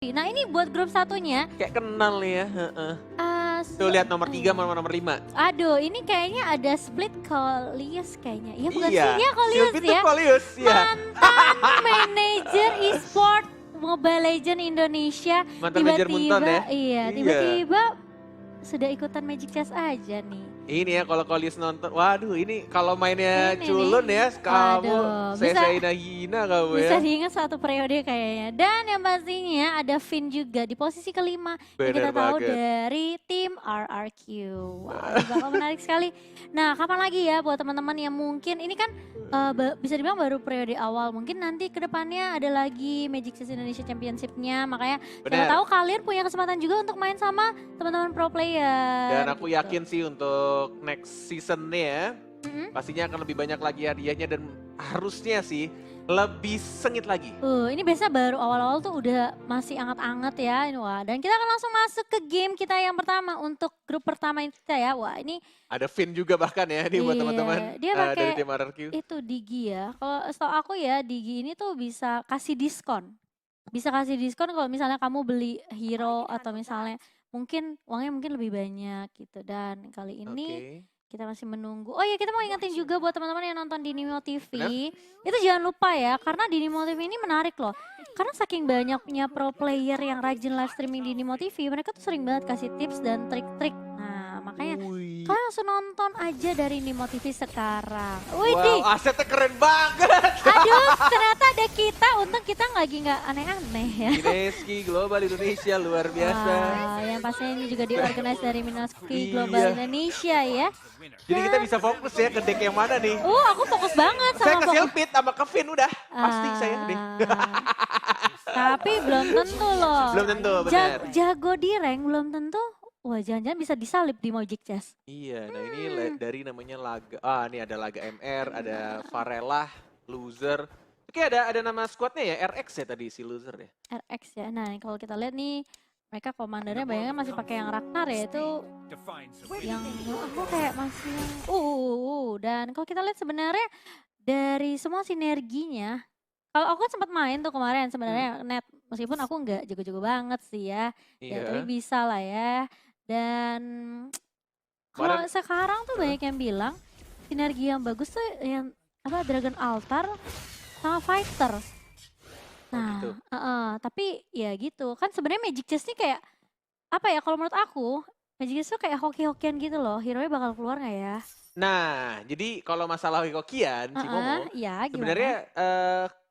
Nah ini buat grup satunya. Kayak kenal nih ya. Heeh. Tuh So, lihat nomor 3 sama nomor 5. aduh, ini kayaknya ada split Coleus kayaknya. Iya bukan Iya. sih? Iya Coleus Sylvie ya. tuh Coleus ya. Mantan manajer e-sport Mobile Legends Indonesia. Mantan manajer Munton ya. Iya, tiba-tiba sudah ikutan Magic Chess aja nih. Ini ya kalau Coleus nonton, waduh ini kalau mainnya Ini culun nih. ya, kamu Waduh, saya hina kamu ya. Bisa diingat satu periode kayaknya. Dan yang pastinya ada Finn juga di posisi kelima. Yang kita Bener tahu banget. dari tim RRQ. Wah, ini bakal menarik sekali. Nah, kapan lagi ya buat teman-teman yang mungkin ini kan bisa dibilang baru periode awal. Mungkin nanti ke depannya ada lagi Magic Chess Indonesia Championship-nya. Makanya siapa Bener. tahu kalian punya kesempatan juga untuk main sama teman-teman pro player. Dan aku gitu. yakin sih untuk next season-nya ya, Mm-mm. pastinya akan lebih banyak lagi hadiahnya dan harusnya sih lebih sengit lagi. Ini biasanya baru awal-awal tuh udah masih anget-anget ya. Wah, dan kita akan langsung masuk ke game kita yang pertama untuk grup pertama kita ya. Wah, ini Ada Finn juga bahkan ya, ini buat iya, teman-teman dia dari pakai tim RRQ. itu Digi ya. Kalau setahu aku ya Digi ini tuh bisa kasih diskon. Bisa kasih diskon kalau misalnya kamu beli hero atau misalnya mungkin uangnya mungkin lebih banyak gitu. Dan kali ini Oke. kita masih menunggu. Oh iya, kita mau ingetin juga buat teman-teman yang nonton di Nimo TV. Benar. Itu jangan lupa ya, karena di Nimo TV ini menarik loh. Karena saking banyaknya pro player yang rajin live streaming di Nimo TV, mereka tuh sering banget kasih tips dan trik-trik. Nah, makanya Wih. kalian langsung nonton aja dari Nimo TV sekarang. Widih, Wow, asetnya keren banget. aduh ternyata ada kita, untung kita lagi nggak aneh-aneh ya. Gineski Global Indonesia luar biasa. Wah, yang pastinya ini juga diorganize dari Minoski Iya. Global Indonesia ya. Jadi kita bisa fokus ya ke deck yang mana nih. Aku fokus banget Saya sama ke Silpit sama ke Finn udah. Pasti saya nih. Tapi belum tentu loh. Belum tentu, benar. Jago di rank belum tentu. Wah, jangan-jangan bisa disalip di Magic Chess. Iya, nah ini dari namanya laga. Ini ada laga MR, ada Varela, Loser. Oke, ada nama squadnya ya, RX ya tadi si Loser ya. RX ya. Nah, nih kalau kita lihat nih mereka komandannya bayangnya masih pakai yang Ragnar ya, itu yang aku kayak masih yang dan kalau kita lihat sebenarnya dari semua sinerginya, kalau aku kan sempat main tuh kemarin sebenarnya net, meskipun aku nggak jago-jago banget sih ya. Ya tapi Iya. bisa lah ya. Dan kalau sekarang tuh banyak yang bilang sinergi yang bagus tuh yang apa Dragon Altar sama Fighter. Nah, gitu. tapi ya gitu kan sebenarnya Magic Chess ini kayak apa ya, kalau menurut aku Magic Chess tuh kayak hoki-hokian gitu loh, hero-nya bakal keluar nggak ya? Nah, jadi kalau masalah hoki-hokian, si Momo, Ya gimana? sebenarnya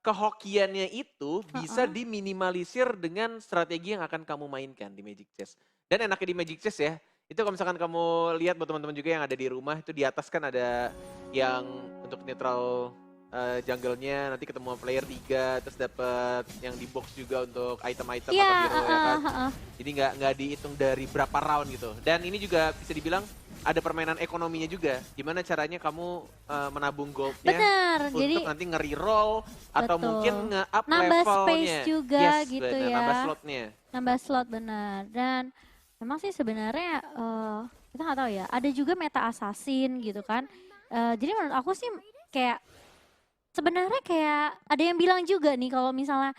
kehokiannya itu bisa diminimalisir dengan strategi yang akan kamu mainkan di Magic Chess. Dan enaknya di Magic Chess ya, itu kalau misalkan kamu lihat buat teman-teman juga yang ada di rumah, itu di atas kan ada yang untuk neutral jungle-nya, nanti ketemu player 3, terus dapat yang di box juga untuk item-item atau hero ya kan. Jadi nggak dihitung dari berapa round gitu. Dan ini juga bisa dibilang ada permainan ekonominya juga. Gimana caranya kamu menabung goldnya Bener, untuk jadi nanti nge-reroll atau betul. mungkin nge-up Nambah levelnya. space juga Yes, gitu bener, ya. nambah slotnya. Nambah slot benar. Dan memang sih sebenarnya kita nggak tahu ya. Ada juga meta assassin gitu kan. Jadi menurut aku sih kayak sebenarnya kayak ada yang bilang juga nih kalau misalnya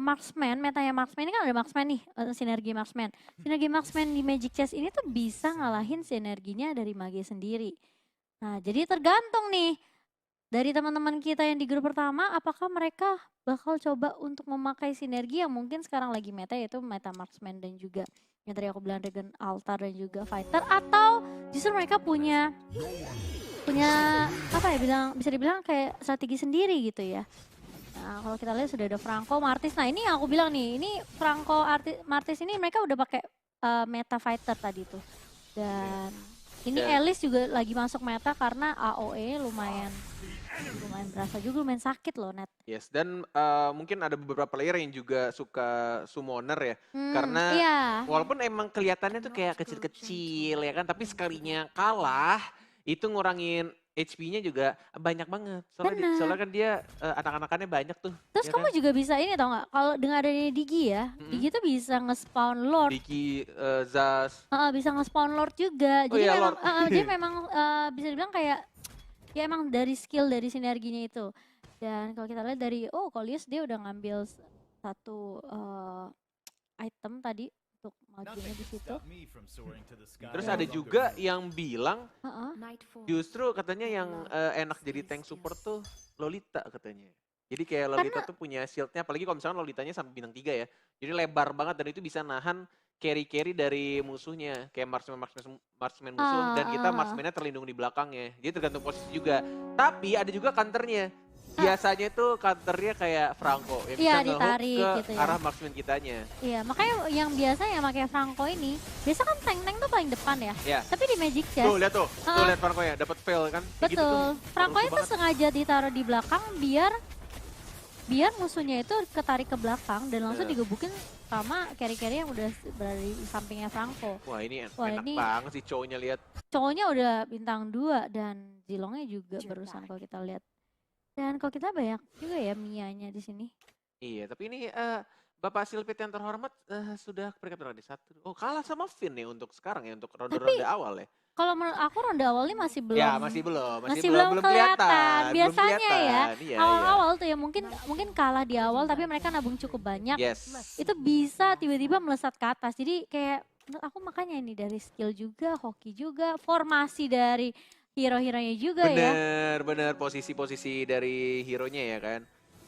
marksman, metanya marksman ini kan ada marksman nih, sinergi marksman. Sinergi marksman di Magic Chess ini tuh bisa ngalahin sinerginya dari mage sendiri. Nah, jadi tergantung nih dari teman-teman kita yang di grup pertama, apakah mereka bakal coba untuk memakai sinergi yang mungkin sekarang lagi meta, yaitu meta marksman dan juga yang tadi aku bilang Dragon Altar dan juga Fighter, atau justru mereka punya apa ya, bisa dibilang kayak strategi sendiri gitu ya. Nah, kalau kita lihat sudah ada Franco, Martis. Nah, ini yang aku bilang nih, ini Franco, Martis ini mereka udah pakai meta Fighter tadi tuh. Dan ini Alice juga lagi masuk meta karena AOE lumayan berasa juga, lumayan sakit loh Net. Yes, dan mungkin ada beberapa player yang juga suka summoner ya. Karena Iya. walaupun emang kelihatannya tuh kayak kecil-kecil ya kan, tapi sekalinya kalah itu ngurangin HP-nya juga banyak banget. Soalnya kan dia anak-anakannya banyak tuh. Terus ya kamu kan? juga bisa ini tau gak, kalau dengan adanya Digi ya, Digi tuh bisa nge-spawn Lord. Digi, Zas. Bisa nge-spawn Lord juga. Oh Jadi iya, memang, Lord. jadi memang bisa dibilang kayak ya emang dari skill dari sinerginya itu. Dan kalau kita lihat dari Coleus dia udah ngambil satu item tadi untuk majunya di situ. Terus ada juga yang bilang Heeh. justru katanya yang enak jadi tank support tuh Lolita katanya. Jadi kayak Lolita Karena tuh punya shieldnya, apalagi kalau misalnya Lolitanya sampai bintang 3 ya. Jadi lebar banget dan itu bisa nahan carry-carry dari musuhnya. Kayak marksman musuh dan kita marksmannya terlindung di belakangnya. Jadi tergantung posisi juga. Tapi ada juga counternya. Biasanya tuh counternya kayak Franco yang iya bisa nge-hook ditarik ke gitu ya. arah marksman kitanya. Iya, makanya yang biasa yang pakai Franco ini, biasa kan tank-tank tuh paling depan ya. Ya. Tapi di Magic Tuh Chess, lihat tuh lihat Franco ya dapat fail kan. Kayak gitu tuh, betul. Franco rusuh itu banget. sengaja ditaruh di belakang biar musuhnya itu ketarik ke belakang dan langsung Bener. digebukin sama carry-carry yang udah berada di sampingnya Franco. Wah ini Wah, enak ini banget sih cowoknya lihat. cowoknya udah bintang 2 dan Zilongnya juga barusan kalau kita lihat. Dan kalau kita banyak juga ya Mianya di sini. Iya, tapi ini Bapak Silpit yang terhormat sudah peringkat berapa di satu? Oh kalah sama Finn ya untuk sekarang ya, untuk ronde-ronde awal ya. Kalau menurut aku ronde awal ini masih belum. Ya masih belum, Masih belum kelihatan. belum Biasanya ya, kelihatan. Iya, awal-awal tuh ya mungkin kalah di awal tapi mereka nabung cukup banyak. Yes. Itu bisa tiba-tiba melesat ke atas. Jadi kayak menurut aku makanya ini dari skill juga, hoki juga, formasi dari hero-heronya juga ya. Bener posisi-posisi dari hero-nya ya kan.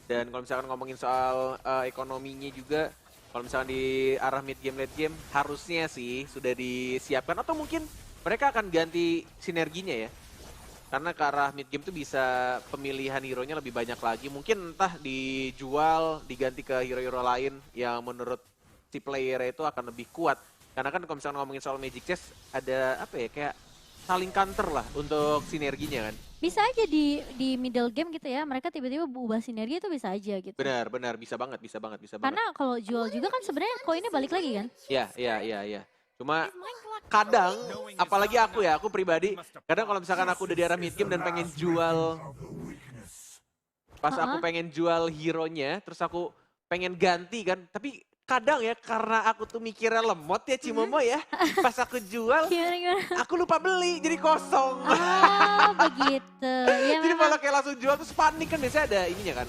Dan kalau misalkan ngomongin soal ekonominya juga, kalau misalkan di arah mid game late game harusnya sih sudah disiapkan atau mungkin mereka akan ganti sinerginya ya. Karena ke arah mid game tuh bisa pemilihan hero-nya lebih banyak lagi. Mungkin entah dijual, diganti ke hero-hero lain yang menurut si player itu akan lebih kuat. Karena kan kalau misalkan ngomongin soal Magic Chess ada apa ya, kayak saling counter lah untuk sinerginya kan. Bisa aja di middle game gitu ya, mereka tiba-tiba berubah sinergi itu bisa aja gitu. Benar, bisa banget. Karena kalau jual juga kan sebenarnya koinnya balik lagi kan. Iya. Cuma kadang, apalagi aku pribadi, kadang kalau misalkan aku udah di arah mid game dan pengen jual, pas aku pengen jual hero-nya, terus aku pengen ganti kan, tapi kadang ya karena aku tuh mikirnya lemot ya Cimomo ya, pas aku jual, Gimana? aku lupa beli, jadi kosong. Oh begitu. Ya Jadi memang malah kayak langsung jual terus panik kan, biasanya ada ininya kan,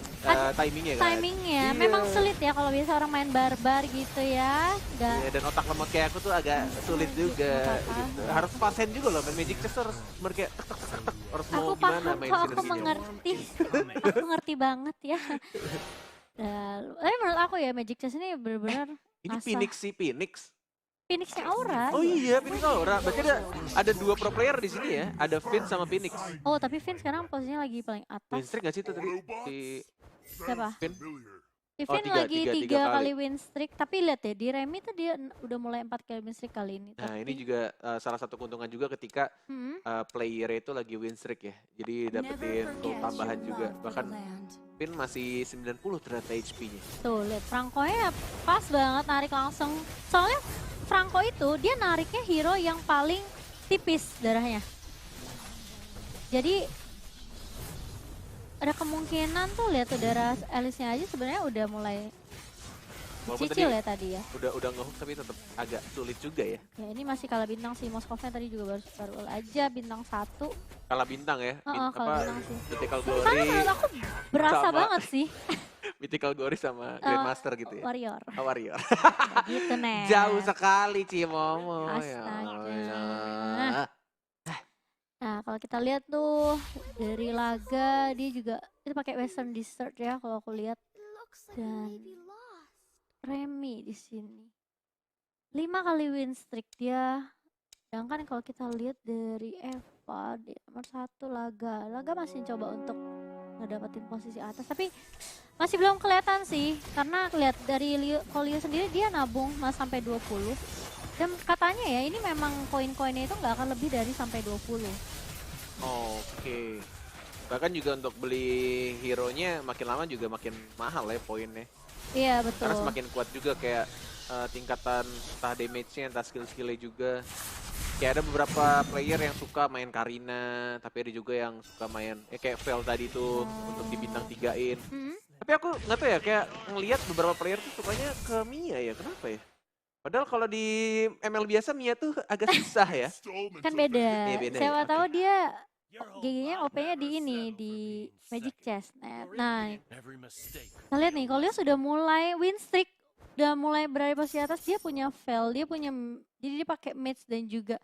timingnya kan. timingnya Iya. memang sulit ya kalau biasa orang main barbar gitu ya. Nggak Iya, dan otak lemot kayak aku tuh agak sulit juga. apa-apa. Gitu. Harus pasen juga loh main Magic Chess tuh harus kayak tek tek tek tek. Harus mau Aku gimana paham main kok, aku sinerginya. mengerti. Aku ngerti banget ya. Tapi menurut aku ya Magic Chess ini benar-benar Ini asah. Phoenix. Phoenixnya Aura. Oh iya, Phoenix Aura. Berarti ada dua pro player di sini ya. Ada Finn sama Phoenix. Oh tapi Finn sekarang posisinya lagi paling atas. Win streak gak sih itu tadi? Si Siapa? Finn? Si Oh, Finn tiga lagi kali. 3 kali win streak. Tapi lihat ya di Remy tuh dia udah mulai 4 kali win streak kali ini. Nah Tapi, ini juga salah satu keuntungan juga ketika Hmm, player itu lagi win streak ya. Jadi dapetin gold tambahan juga. Bahkan Finn masih 90 ternyata HP-nya. tuh lihat Franco-nya pas banget narik langsung. Soalnya Franco itu dia nariknya hero yang paling tipis darahnya. Jadi ada kemungkinan tuh lihat tuh darah Alice-nya aja sebenarnya udah mulai Walaupun cicil tadi ya tadi ya. udah ngehook tapi tetap agak sulit juga ya. Ya ini masih kalah bintang sih, Moskovnya tadi juga baru aja bintang 1. Kalah bintang ya. Kalah bintang sih. Mythical Karena Glory, menurut aku berasa sama- banget sih Mythical Glory sama Grandmaster gitu ya. Warrior. Oh, Warrior. Kayak gitu nih. Jauh sekali Cimomo. Ya Astaga. Allah. Nah kalau kita lihat tuh dari laga dia juga itu pakai Western Desert ya kalau aku lihat. Dan Remy di sini 5 kali win streak dia. Sedangkan kalau kita lihat dari Eva di nomor 1 Laga masih coba untuk ngedapetin posisi atas tapi masih belum kelihatan sih karena lihat dari Kolio sendiri dia nabung sampai 20 dan katanya ya ini memang koin-koinnya itu nggak akan lebih dari sampai 20. Oke. Bahkan juga untuk beli hero-nya makin lama juga makin mahal ya poinnya. Iya betul. Karena semakin kuat juga kayak tingkatan entah damage-nya, entah skill-skillnya juga. Kayak ada beberapa player yang suka main Karina, tapi ada juga yang suka main kayak Vel tadi tuh untuk di bintang 3-in. Tapi aku nggak tahu ya, kayak ngelihat beberapa player tuh sukanya ke Mia ya, kenapa ya? Padahal kalau di ML biasa Mia tuh agak susah ya. Kan beda. Iya, beda ya, Siapa oke. tahu dia GG-nya OP-nya di ini di Magic Chess. Nah, kita lihat nih, Kolio sudah mulai win streak udah mulai berada di posisi atas, dia punya Veil, dia punya jadi dia pakai Mage dan juga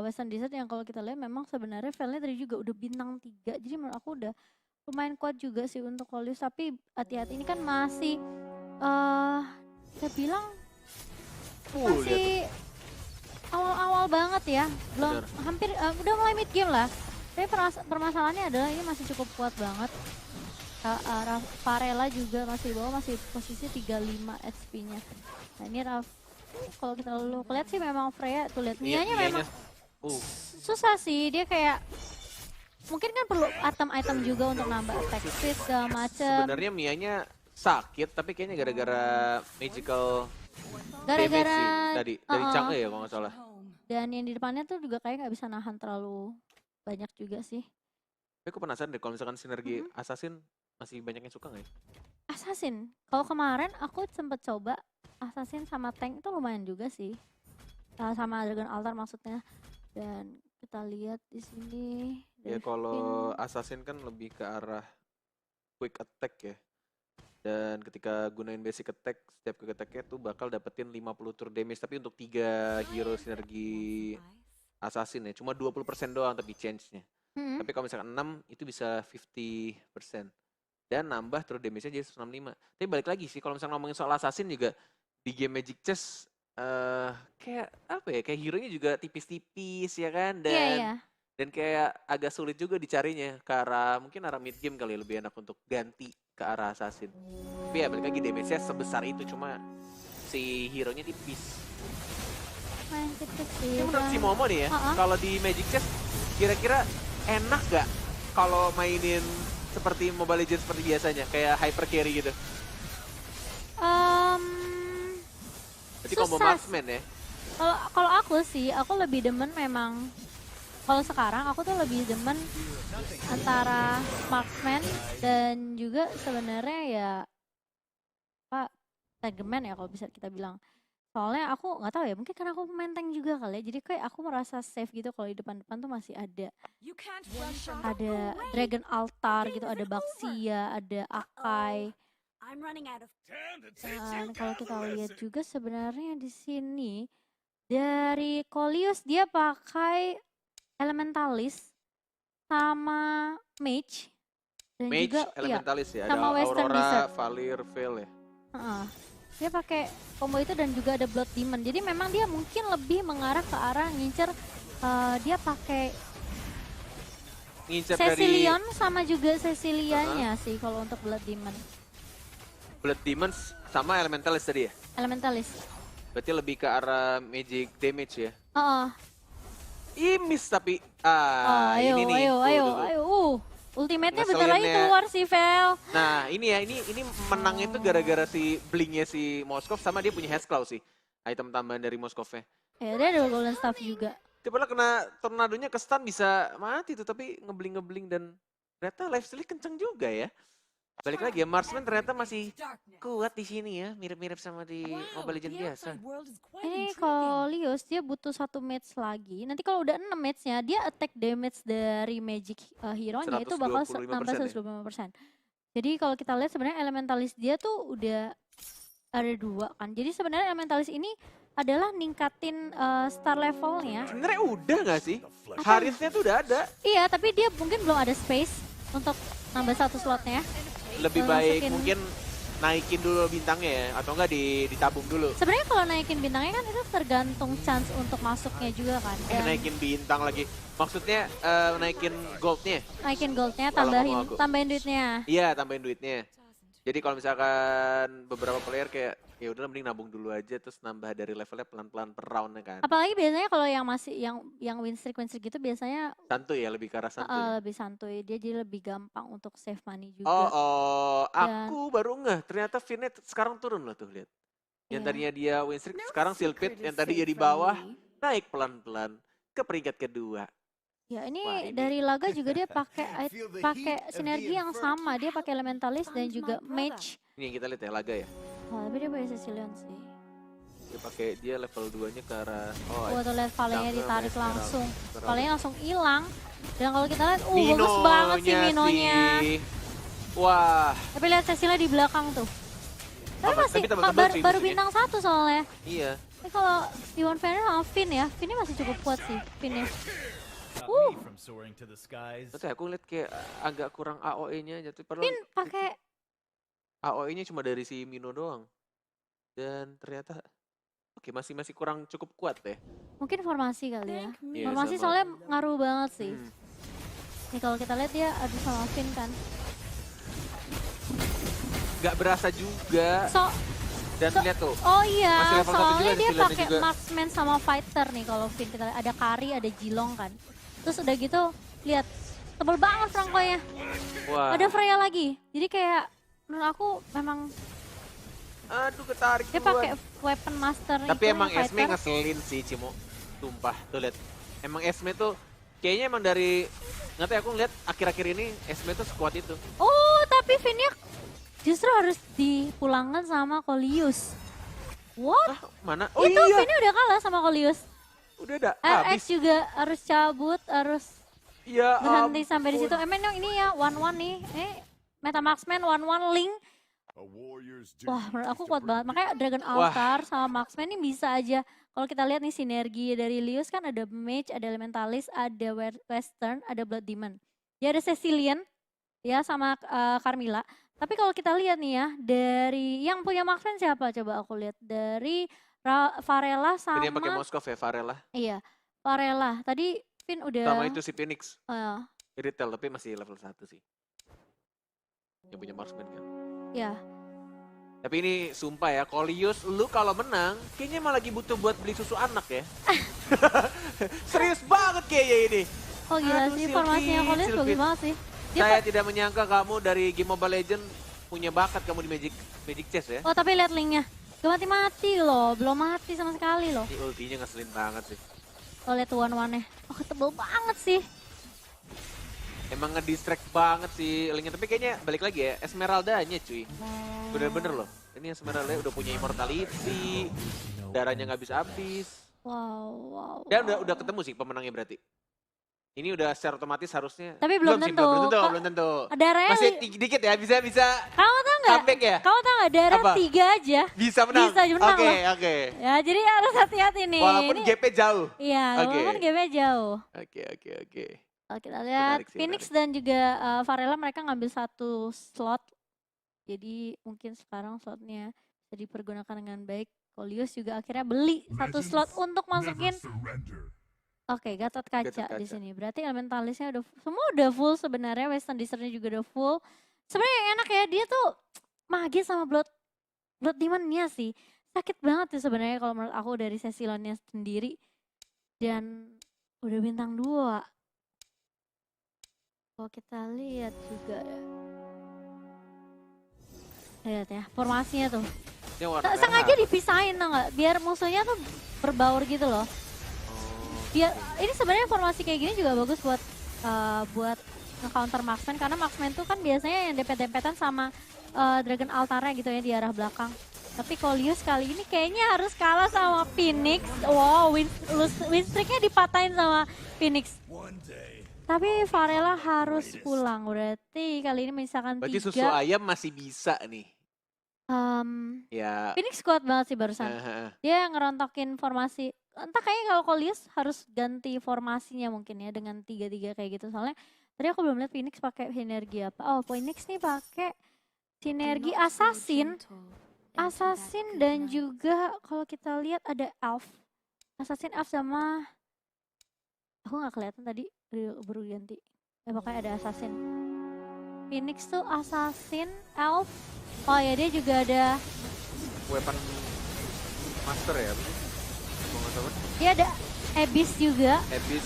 Western Desert yang kalau kita lihat memang sebenarnya Veilnya tadi juga udah bintang 3. Jadi menurut aku udah lumayan kuat juga sih untuk Kolius, tapi hati-hati ini kan masih saya bilang Lihat tuh. masih awal-awal banget ya. Belum Bener. hampir udah mulai mid game lah. Tapi permasalahannya adalah ini masih cukup kuat banget. Varela juga masih di bawah, masih posisi 35 HP-nya. Nah ini kalau kita lihat sih memang Freya tuh lihat Mianya memang susah sih, dia kayak mungkin kan perlu item-item juga untuk nambah attack speed segala macem. Sebenarnya Mianya sakit tapi kayaknya gara-gara magical Gara-gara damage sih tadi dari Chang'e ya kalau nggak salah. Dan yang di depannya tuh juga kayak nggak bisa nahan terlalu banyak juga sih. Tapi aku penasaran deh kalau misalkan sinergi Assassin masih banyak yang suka nggak ya? Assassin, kalau kemarin aku sempet coba Assassin sama tank itu lumayan juga sih. Sama Dragon Altar maksudnya. Dan kita lihat di sini. Ya kalau Assassin kan lebih ke arah quick attack ya. Dan ketika gunain basic attack, setiap quick attack-nya tuh bakal dapetin 50 tur damage. Tapi untuk 3 hero sinergi Assassin ya, cuma 20% doang tapi change-nya. Tapi kalau misalkan 6 itu bisa 50%. Dan nambah tur damage-nya jadi 165. Tapi balik lagi sih kalau misalnya ngomongin soal Assassin juga di game Magic Chess kayak apa ya, kayak hero-nya juga tipis-tipis ya kan, dan kayak agak sulit juga dicarinya ke arah mungkin arah mid game kali ya, lebih enak untuk ganti ke arah Assassin. Tapi ya balik lagi damage-nya sebesar itu, cuma si hero-nya tipis. Main tipis sih. Ini menurut si Momo nih ya, kalau di Magic Chess kira-kira enak gak kalau mainin seperti Mobile Legends seperti biasanya, kayak hyper carry gitu? Berarti combo marksman ya? Kalau aku sih, aku lebih demen memang. Kalau sekarang aku tuh lebih demen antara marksman dan juga sebenarnya ya apa segmen ya kalau bisa kita bilang. Soalnya aku nggak tahu ya, mungkin karena aku main tank juga kali ya. Jadi kayak aku merasa safe gitu kalau di depan-depan tuh masih ada Dragon Altar gitu, ada Baxia, ada Akai. Dan kalau kita lihat juga sebenarnya di sini dari Kolius dia pakai Elementalis sama Mage dan Mage, juga Elementalis ya, sama ada Western Aurora, Desert. Valir, Veil ya. Dia pakai combo itu dan juga ada Blood Demon. Jadi memang dia mungkin lebih mengarah ke arah ngincer, dia pakai Cecilion dari... sama juga Cecilianya sih kalau untuk Blood Demon. Blood Demons sama Elementalis tadi ya? Elementalis. Berarti lebih ke arah magic damage ya? Miss tapi ayo, ini nih. Ayo. Ultimate-nya bentar lagi keluar sih, Vel. Nah, ini ya, ini menangnya itu gara-gara si blink-nya si Moskov sama dia punya Hexclaw sih. Item tambahan dari Moskov-nya. Ya, dia ada Golden Staff juga. Coba kena tornadonya ke stun bisa mati tuh, tapi ngebling-ngebling dan ternyata lifesteal kenceng juga ya. Balik lagi ya, Marksman ternyata masih kuat di sini ya, mirip-mirip sama di Mobile Legends biasa. Ini kalau Lios dia butuh 1 match lagi. Nanti kalau udah 6 match-nya, dia attack damage dari Magic Hero-nya itu bakal nambah 125%. Jadi kalau kita lihat sebenarnya Elementalis dia tuh udah ada 2 kan. Jadi sebenarnya Elementalis ini adalah ningkatin star levelnya. Sebenarnya udah gak sih? Harithnya tuh udah ada. Iya, tapi dia mungkin belum ada space untuk nambah 1 slotnya. Lebih baik mungkin naikin dulu bintangnya ya, atau enggak ditabung dulu. Sebenarnya kalau naikin bintangnya kan itu tergantung chance untuk masuknya juga kan. Naikin bintang lagi. Maksudnya naikin goldnya. Naikin goldnya, tambahin duitnya. Iya, tambahin duitnya. Jadi kalau misalkan beberapa player kayak ya udah mending nabung dulu aja terus nambah dari levelnya pelan-pelan per round kan. Apalagi biasanya kalau yang masih yang win streak gitu biasanya santuy ya, lebih ke arah santuy. Lebih santuy, dia jadi lebih gampang untuk save money juga. Aku baru ngeh ternyata Finnya sekarang turun loh tuh, lihat. Yang tadinya dia win streak sekarang Silpit yang tadi ya di bawah naik pelan-pelan ke peringkat kedua. Ya ini dari Laga juga dia pakai sinergi yang sama, dia pakai Elementalis dan juga Mage. Ini yang kita lihat ya, Laga ya. Tapi dia pakai Cecilion sih. Dia level 2-nya ke arah tuh lihat Valenya ditarik langsung. Valenya langsung hilang. Dan kalau kita lihat bagus banget sih Minonya. Wah. Tapi lihat Cecilia di belakang tuh. Tapi masih tapi tambah tebal sih baru musuhnya. bintang 1 soalnya. Iya. Ini kalau di One Fire sama Finn ya, Finnnya masih cukup kuat sih, Finnnya. Betul ya, aku ngeliat kayak agak kurang AOE-nya aja tuh. Padahal Finn pakai AOE-nya cuma dari si Mino doang. Dan ternyata oke masih kurang cukup kuat deh. mungkin formasi kali ya. Iya, Formasi sama. soalnya ngaruh banget sih. Hmm. Nih kalau kita lihat dia adu sama Finn kan. Gak berasa juga. Dan lihat tuh. Oh Masih iya, level 1 juga, soalnya ada dia pilihannya pakai juga. marksman sama fighter nih kalau Finn kita lihat. Ada Kari, ada Jilong kan. Terus udah gitu, lihat tebel banget Franco-nya. Wah. Ada Freya lagi. Jadi kayak menurut aku memang Aduh ketarik dia duluan. pakai weapon master Tapi itu emang yang Esme fighter. ngeselin sih Cimo. Sumpah, tuh lihat. Emang Esme tuh kayaknya emang dari nggak tahu ya, aku ngeliat akhir-akhir ini Esme tuh sekuat itu. Oh, tapi Finn-nya justru harus dipulangkan sama Colius. What? Ah, mana? Oh Itu iya, Finn-nya udah kalah sama Colius. udah ada RX habis. juga harus cabut, harus Ya berhenti sampai di ampun. situ. Emang yang ini ya, 1-1 nih. Meta Marksman 1-1 Link. Wah, menurut aku kuat banget. Makanya Dragon Altar sama Marksman ini bisa aja. Kalau kita lihat nih sinergi dari Lius kan ada Mage, ada Elementalist, ada Western, ada Blood Demon. Dia ada Cecilian ya sama Carmilla. Tapi kalau kita lihat nih ya, dari yang punya Marksman siapa? Coba aku lihat. Dari Varela Ini yang pakai sama Moskov ya, Varela. iya, Varela. Tadi Finn udah Sama itu si Phoenix. eh, Retail tapi masih level 1 sih. Yang punya marksman kan. ya. Tapi ini sumpah ya, Colius lu kalau menang kayaknya emang lagi butuh buat beli susu anak ya. Serius banget kayaknya ini. Oh gila Aduh, sih, Sylvie, formasinya Collins bagus Sylvie. banget sih. Dia Saya tidak menyangka kamu dari game Mobile Legends punya bakat kamu di Magic Chess ya. oh tapi lihat linknya. Gak mati-mati loh, belum mati sama sekali loh. Ini ultinya ngeselin banget sih. Oh lihat one-one-nya. Oh tebel banget sih. Emang ngedistract banget sih linknya. Tapi kayaknya balik lagi ya, Esmeralda-nya cuy. Bener-bener loh. Ini Esmeralda udah punya immortality. Darahnya nggak habis-habis. Wow. Dan udah ketemu sih pemenangnya berarti. Ini udah secara otomatis harusnya. Tapi belum sih, tentu. belum tentu. Darahnya Masih dikit ya, bisa kamu tau nggak? comeback ya? Kamu tau nggak darah Apa? 3 aja. Bisa menang. Bisa menang Oke, loh. oke. Ya jadi harus hati-hati nih. Walaupun Ini- GP jauh. Iya, Oke. walaupun GP jauh. Oke. Kalau kita lihat Menarik sih, Phoenix dan juga Varela mereka ngambil satu slot. Jadi mungkin sekarang slotnya bisa dipergunakan dengan baik. Colius juga akhirnya beli satu slot untuk masukin. Oke, Gatot Kaca Gatot di Kaca. sini. Berarti elementalisnya semua udah full sebenarnya. Western Discernnya juga udah full. Sebenarnya yang enak ya dia tuh Mage sama Blood Demon-nya sih. Sakit banget tuh sebenarnya kalau menurut aku dari Cecilionnya sendiri. Dan udah bintang 2. Kalau kita lihat juga lihat ya formasinya tuh. Ini warna Sengaja merah. dipisahin tau nggak? Biar musuhnya tuh berbaur gitu loh. Oh, Biar ini sebenarnya formasi kayak gini juga bagus buat nge-counter marksman karena marksman tuh kan biasanya yang dempet-dempetan sama Dragon Altarnya gitu ya di arah belakang. Tapi Colius kali ini kayaknya harus kalah sama Phoenix. Wow, win streaknya dipatahin sama Phoenix. Tapi Varela harus pulang, berarti kali ini misalkan berarti 3. susu ayam masih bisa nih. Ya. Phoenix kuat banget sih barusan. Heeh. Dia ngerontokin formasi. Entah kayaknya kalau Colius harus ganti formasinya mungkin ya dengan 3-3 kayak gitu. Soalnya tadi aku belum lihat Phoenix pakai sinergi apa. Oh, Phoenix nih pakai sinergi assassin dan juga kalau kita lihat ada elf. Assassin elf sama aku nggak kelihatan tadi baru ganti. Pokoknya ada assassin. Phoenix tuh assassin, elf. Oh ya dia juga ada. Weapon master ya, apa sih? Gua nggak tahu. Dia ada Abyss juga. Abyss.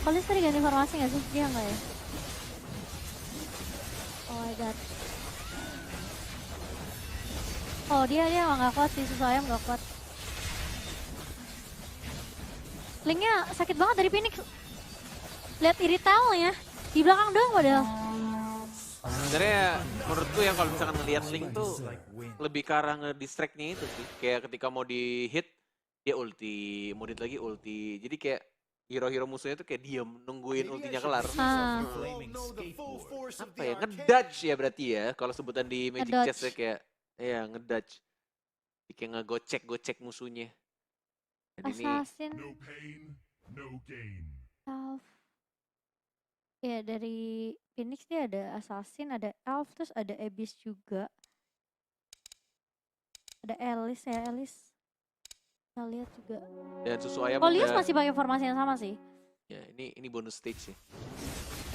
Colius tadi ganti formasi nggak sih? Dia nggak ya? Oh my god. Oh dia emang nggak kuat sih, susu ayam nggak kuat. Linknya sakit banget dari Phoenix. Lihat iritelnya di belakang doang padahal. Sebenarnya menurutku yang kalau misalkan ngelihat Link tuh lebih ke arah ngedistract-nya itu sih. Kayak ketika mau di hit dia ulti, mau hit lagi ulti. Jadi kayak hero-hero musuhnya tuh kayak diem nungguin ultinya kelar. Apa ya? Ngedodge ya berarti ya kalau sebutan di Magic Ngedodge. Chess ya kayak Iya, ngedodge. Kayak ngegocek-gocek musuhnya. Dan ini Assassin, No pain, no gain. Elf. Ya dari Phoenix dia ada Assassin, ada Elf, terus ada Abyss juga. Ada Alice ya, Alice. Kita lihat juga. dan susu ayam Kolius udah. masih pakai formasi yang sama sih. Ya, ini bonus stage sih.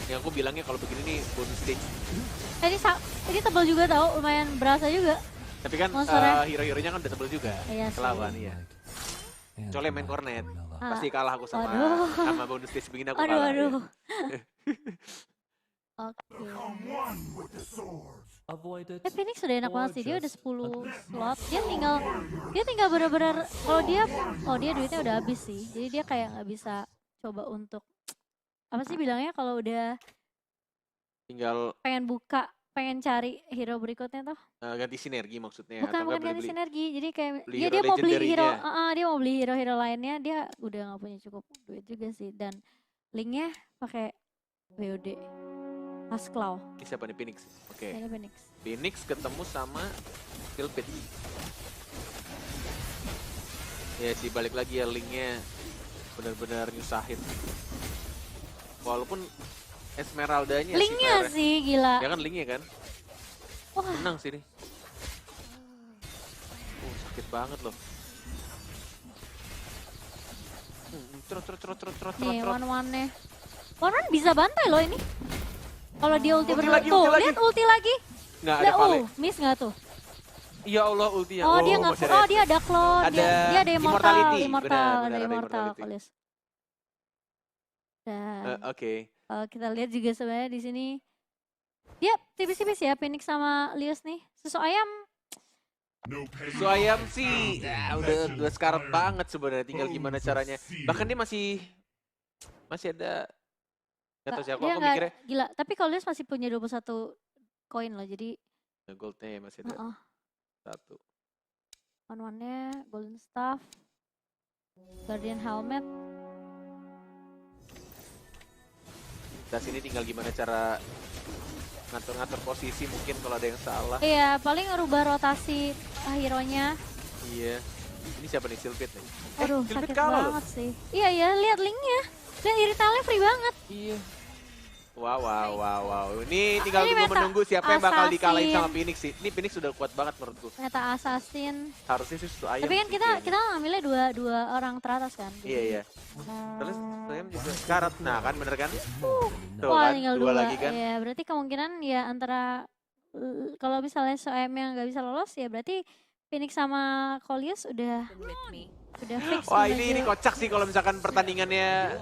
Yang aku bilangnya kalau begini nih bonus stage. Ini tebal juga tau, lumayan berasa juga. Tapi kan Monsternya. hero-heronya kan udah tebel juga. Iya sih. Kelawan, iya. Kecuali main cornet. Ah, Pasti kalah aku sama waduh. bonus stage begini aku Aduh, kalah. aduh. Ya. Oke. Become one with the sword. Phoenix udah enak banget sih, dia udah 10 slot. Dia tinggal bener-bener, kalau dia duitnya udah habis sih. Jadi dia kayak nggak bisa coba untuk, apa sih bilangnya kalau udah Tinggal pengen cari hero berikutnya tuh. ganti sinergi maksudnya. Bukan atau enggak ganti beli-beli. sinergi, jadi kayak Beli dia hero mau beli hero, legendary-nya. dia mau beli hero-hero lainnya, dia udah nggak punya cukup duit juga sih. Dan linknya pakai WOD Asclaw, Ini siapa nih? Phoenix. Oke. ini Phoenix. Phoenix ketemu sama Philpit. Ya sih balik lagi ya linknya benar-benar nyusahin. Walaupun Esmeraldanya Linknya sebenarnya. sih gila. Ya kan linknya kan. Wah, Menang sih nih. Sakit banget loh. Trot. nih one-one-nya. One-one bisa bantai loh ini. Kalau dia ulti Ulti berdua, lagi, tuh ulti lagi. lihat ulti lagi. Nggak ada Lihat, pale. miss nggak tuh? Ya Allah ultinya. Oh, dia nggak, masih oh dia ada clone, Ada dia ada immortality. immortal, Benar, ada ada immortal, immortality. Kolius. Dan Oke. kita lihat juga sebenarnya di sini, dia tipis-tipis ya Phoenix sama Lius nih. Susu ayam, No pain. Susu ayam sih ya, udah sekarat banget sebenarnya. Tinggal gimana caranya. Bahkan dia masih ada. Gak tau sih aku dia nggak mikirnya. gila. Tapi Kolius masih punya 21 koin loh, jadi Goldnya masih ada uh-uh. satu. One-one-nya golden staff, guardian helmet. Kita sini tinggal gimana cara ngatur-ngatur posisi mungkin kalau ada yang salah. Iya, paling ngerubah rotasi hero-nya. Iya. Ini siapa nih? Sylphid nih? Aduh, Sylphid sakit kalah loh. banget sih. Iya, lihat linknya. Lihat iritalnya free banget. Iya. Wow. Ini tinggal Ini tunggu meta menunggu siapa yang bakal dikalahin assassin. sama Phoenix sih. Ini Phoenix sudah kuat banget menurutku. Meta assassin. Harusnya sih susu ayam. Tapi kan sih kita kayaknya. ngambilnya dua orang teratas kan. Iya. Terus susu ayam juga karat. Nah kan bener kan? Tuh Wah, kan, tinggal dua dua. lagi kan. Iya, berarti kemungkinan ya antara kalau misalnya SOM yang nggak bisa lolos ya berarti Phoenix sama Kolius udah fix. Wah ini menuju- kocak sih kalau misalkan pertandingannya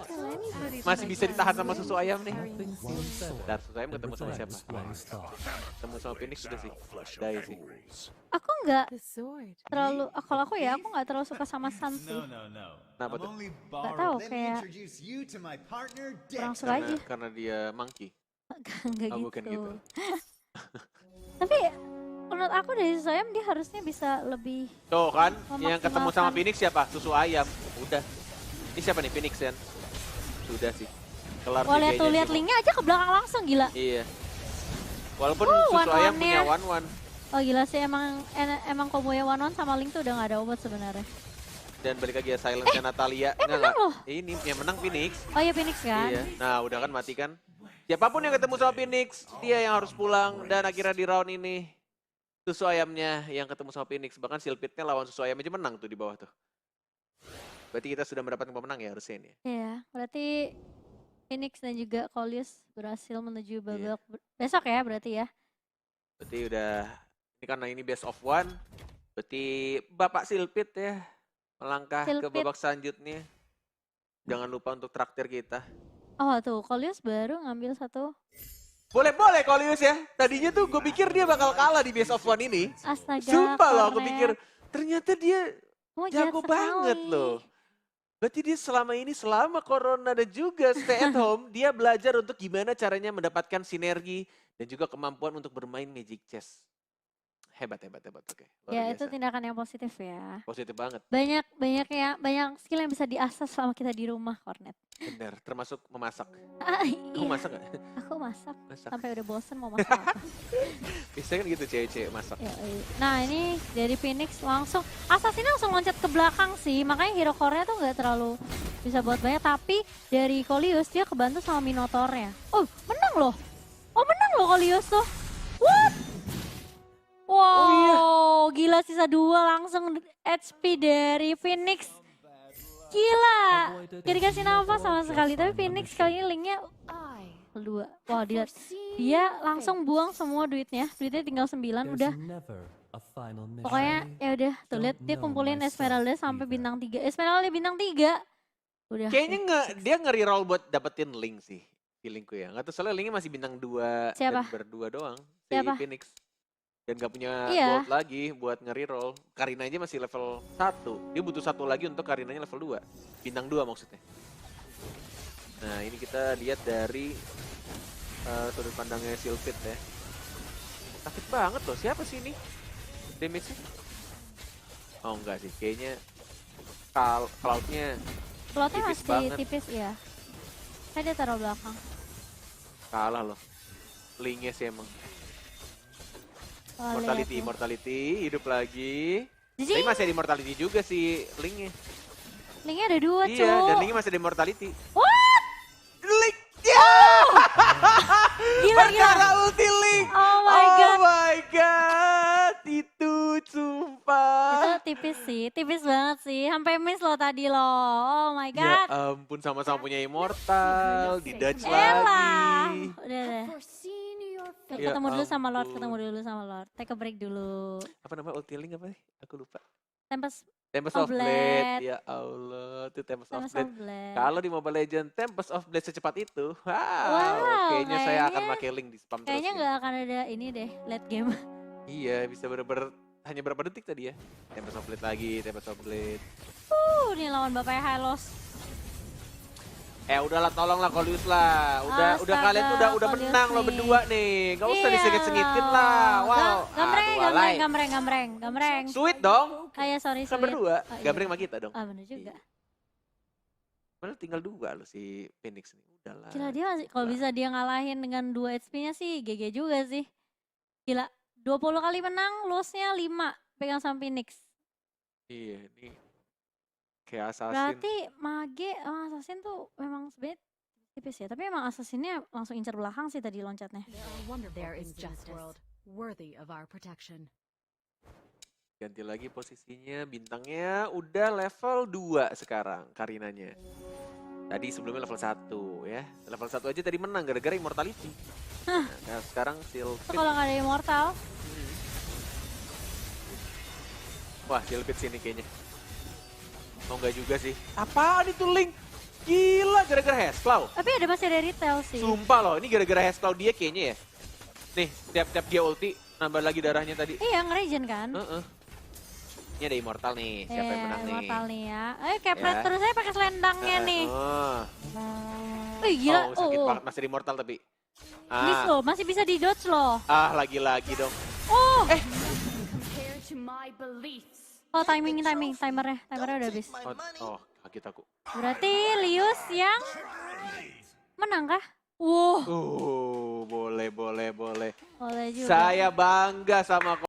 masih bisa ditahan sama susu ayam nih. Dan susu ayam ketemu sama siapa? Ketemu sama Phoenix sudah sih. Dai sih. Aku nggak The sword. terlalu, kalau aku ya aku nggak terlalu suka sama Sun sih. No. Kenapa I'm tuh? only Nggak tahu borrowing. Let me kayak introduce you to my partner, kurang Dex. suka aja. Karena dia monkey. Nggak Oh, bukan gitu. Tapi menurut aku dari SOM dia harusnya bisa lebih. Tuh kan, yang ketemu sama Memaksimalkan. Phoenix siapa? Susu ayam. Udah. Ini siapa nih Phoenix kan? Sudah sih. Kelar Wah, sih lihat tuh, kayaknya lihat sih. linknya aja ke belakang langsung gila. Iya. Walaupun susu ayam punya one-one-nya. one-one. Oh gila sih, emang kombonya one-one sama Link tuh udah gak ada obat sebenarnya. Dan balik lagi ya silence-nya Natalia. menang loh. Ini yang menang Phoenix. Oh iya Phoenix kan? Iya. Nah udah kan mati kan. Siapapun yang ketemu sama Phoenix, dia yang harus pulang. Dan akhirnya di round ini, susu ayamnya yang ketemu sama Phoenix. Bahkan Sylphid-nya lawan susu ayam aja menang tuh di bawah tuh. Berarti kita sudah mendapatkan pemenang ya harusnya ini. Iya, berarti Phoenix dan juga Kolius berhasil menuju Iya. babak besok ya berarti ya. Berarti udah, ini karena ini best of one. Berarti Bapak Sylphid ya melangkah ke Sylphid. babak selanjutnya. Jangan lupa untuk traktir kita. Oh tuh, Kolius baru ngambil satu. Boleh Kolius ya. Tadinya tuh gue pikir dia bakal kalah di best of one ini. Astaga, Sumpah loh aku kornet. pikir. Ternyata dia Oh, jahat jago banget sekali. loh. Berarti dia selama corona dan juga stay at home, dia belajar untuk gimana caranya mendapatkan sinergi dan juga kemampuan untuk bermain Magic Chess. Hebat. Oke, luar Ya itu biasa. tindakan yang positif ya. Positif banget. Banyak skill yang bisa diasah selama kita di rumah, Kornet. Bener, termasuk memasak. Ah, Kamu iya, masak gak? aku masak Masak. sampai udah bosen mau masak apa. Biasanya kan gitu cewek-cewek masak. Ya, iya. Nah ini dari Phoenix langsung, Assassin langsung loncat ke belakang sih, makanya hero core-nya tuh nggak terlalu bisa buat banyak. Tapi dari Kolius dia kebantu sama Minotaur-nya. Oh menang loh, Kolius tuh. What? Wow, gila sisa 2 langsung HP dari Phoenix. Gila, gak dikasih nafas sama sekali. Tapi Phoenix kali ini linknya kedua. Wah dia langsung buang semua duitnya. Duitnya tinggal 9 udah. Pokoknya ya udah tuh lihat dia kumpulin Esmeralda sampai bintang 3. Esmeralda bintang 3. Udah. Kayaknya dia nge-reroll buat dapetin link sih. Feelingku ya. Nggak tahu soalnya linknya masih bintang 2 Siapa? dan berdua doang. Si Siapa? Phoenix. Dan gak punya Iya. gold lagi buat nge-reroll. Karina aja masih level 1. Dia butuh 1 lagi untuk Karinanya level 2. Bintang 2 maksudnya. Nah ini kita lihat dari sudut pandangnya Sylphid ya. Sakit banget loh. Siapa sih ini? Damage-nya? Oh enggak sih. Kayaknya Cloud-nya Slotnya tipis masih banget. tipis ya. Saya dia taruh belakang. kalah loh. Linknya sih emang. Oh, Immortality, hidup lagi. Jadi Tapi masih ada Immortality juga sih linknya. linknya ada 2 Iya, cuy. dan linknya masih ada Immortality. What? Link! Ya! Gila. Perkara ulti Link! Oh my god. my god! Itu sumpah. Itu tipis sih, tipis banget sih. Sampai miss lo tadi lo. Oh my Ya god. ampun, sama-sama punya Immortal, di dodge Elah. lagi. Udah. Ya Ketemu dulu sama Lord, ampun. Take a break dulu. Apa namanya ulti Link apa sih? Aku lupa. Tempest Tempest of of Blade. Blade. Ya Allah, itu Tempest of Tempest Blade. of Blade. Kalau di Mobile Legends Tempest of Blade secepat itu, wow, Wow, kayaknya saya akan kayaknya- pakai link di spam terus. Kayaknya ya. nggak akan ada ini deh, late game. Iya, bisa bener-bener hanya berapa detik tadi ya? Tempest of Blade lagi, Tempest of Blade. Nih lawan bapaknya Hylos. Udahlah, tolonglah Kolius lah. Udah Astaga, kalian tuh udah Kolius menang lo nih. berdua nih. Gak usah Iya. disengit-sengitin lah. Wow. Gambreng. Sweet dong. Ah ya sorry, Kan sweet. berdua. Oh, iya. Gambreng sama kita dong. Ah bener juga. Padahal tinggal 2 loh si Phoenix nih. Udahlah. Gila dia masih, kalau bisa dia ngalahin dengan 2 HP-nya sih GG juga sih. Gila, 20 kali menang, loss-nya 5 pegang sama Phoenix. Iya, nih. Kayak assassin. Berarti Mage sama Assassin tuh memang sebenarnya tipis ya. Tapi emang Assassin-nya langsung incer belakang sih tadi loncatnya. There is justice, worthy of our protection. Ganti lagi posisinya, bintangnya udah level 2 sekarang Karinanya. Tadi sebelumnya level 1 ya. Level 1 aja tadi menang gara-gara Immortality. Nah, sekarang Itu Sylphid. kalau nggak ada Immortal, Wah, Sylphid sini kayaknya. Oh enggak juga sih. Apaan itu Link? Gila, gara-gara Hexclaw. tapi ada masih ada retail sih. Sumpah loh, ini gara-gara Hexclaw dia kayaknya ya. Nih, tiap-tiap dia ulti, nambah lagi darahnya tadi. Iya, nge-regen kan? Heeh. Ini ada Immortal nih, siapa yang menang nih? Immortal nih ya. Kayak Ya. terus saya pakai selendangnya nih. Oh. Gila. Oh, sakit banget, masih di Immortal tapi. Miss loh, masih bisa di dodge loh. Lagi-lagi dong. Oh, Compared to my beliefs. oh timernya udah habis. Oh, kaget aku. Berarti Lius yang menang kah? Wow, Boleh. boleh juga. Saya bangga sama